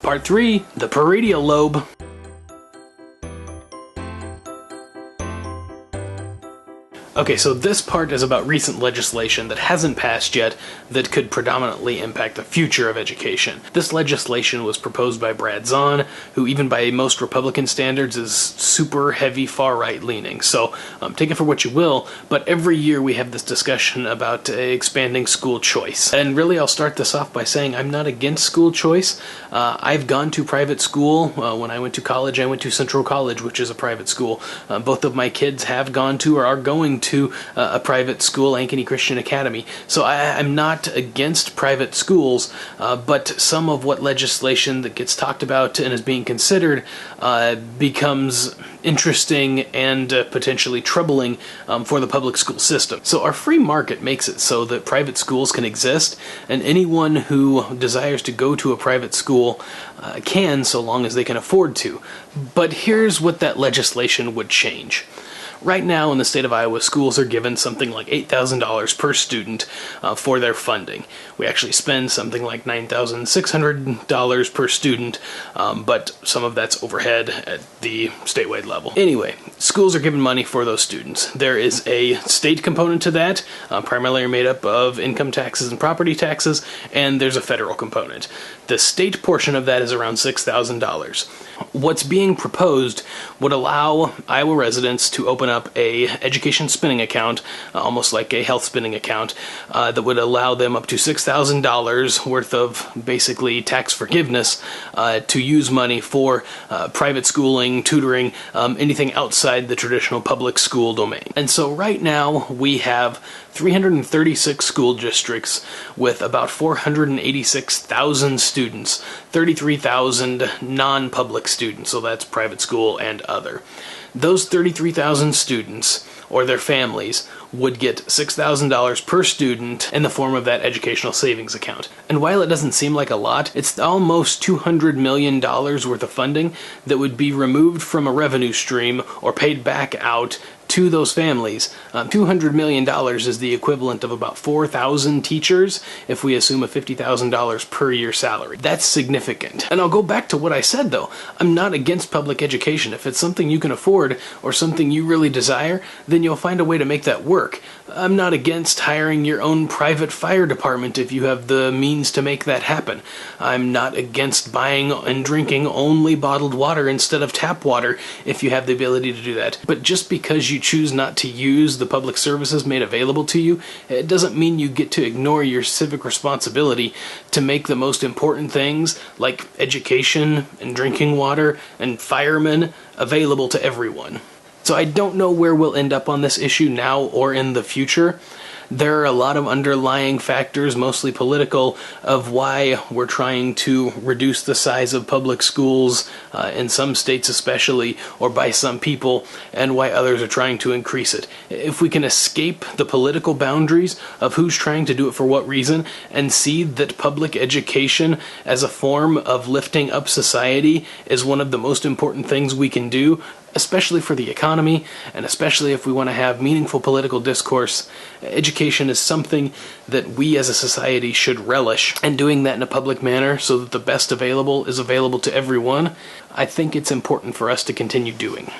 Part 3, the parietal lobe. Okay, so this part is about recent legislation that hasn't passed yet that could predominantly impact the future of education. This legislation was proposed by Brad Zahn, who even by most Republican standards is super heavy far-right leaning. So take it for what you will, but every year we have this discussion about expanding school choice. And really I'll start this off by saying I'm not against school choice. I've gone to private school. When I went to college, I went to Central College, which is a private school. Both of my kids have gone to or are going to a private school, Ankeny Christian Academy. So I'm not against private schools, but some of what legislation that gets talked about and is being considered becomes interesting and potentially troubling for the public school system. So our free market makes it so that private schools can exist, and anyone who desires to go to a private school can, so long as they can afford to. But here's what that legislation would change. Right now in the state of Iowa, schools are given something like $8,000 per student for their funding. We actually spend something like $9,600 per student, but some of that's overhead at the statewide level. Anyway, schools are given money for those students. There is a state component to that, primarily made up of income taxes and property taxes, and there's a federal component. The state portion of that is around $6,000. What's being proposed would allow Iowa residents to open up a education spending account, almost like a health spending account, that would allow them up to $6,000 worth of basically tax forgiveness to use money for private schooling, tutoring, anything outside the traditional public school domain. And so right now we have 336 school districts with about 486,000 students, 33,000 non-public students, so that's private school and other. Those 33,000 students, or their families, would get $6,000 per student in the form of that educational savings account. And while it doesn't seem like a lot, it's almost $200 million worth of funding that would be removed from a revenue stream or paid back out to those families. $200 million is the equivalent of about 4,000 teachers if we assume a $50,000 per year salary. That's significant. And I'll go back to what I said though. I'm not against public education. If it's something you can afford or something you really desire, then you'll find a way to make that work. I'm not against hiring your own private fire department if you have the means to make that happen. I'm not against buying and drinking only bottled water instead of tap water if you have the ability to do that. But just because you choose not to use the public services made available to you, it doesn't mean you get to ignore your civic responsibility to make the most important things like education and drinking water and firemen available to everyone. So I don't know where we'll end up on this issue now or in the future. There are a lot of underlying factors, mostly political, of why we're trying to reduce the size of public schools, in some states especially, or by some people, and why others are trying to increase it. If we can escape the political boundaries of who's trying to do it for what reason, and see that public education as a form of lifting up society is one of the most important things we can do, especially for the economy, and especially if we want to have meaningful political discourse, education is something that we as a society should relish. And doing that in a public manner so that the best available is available to everyone, I think it's important for us to continue doing.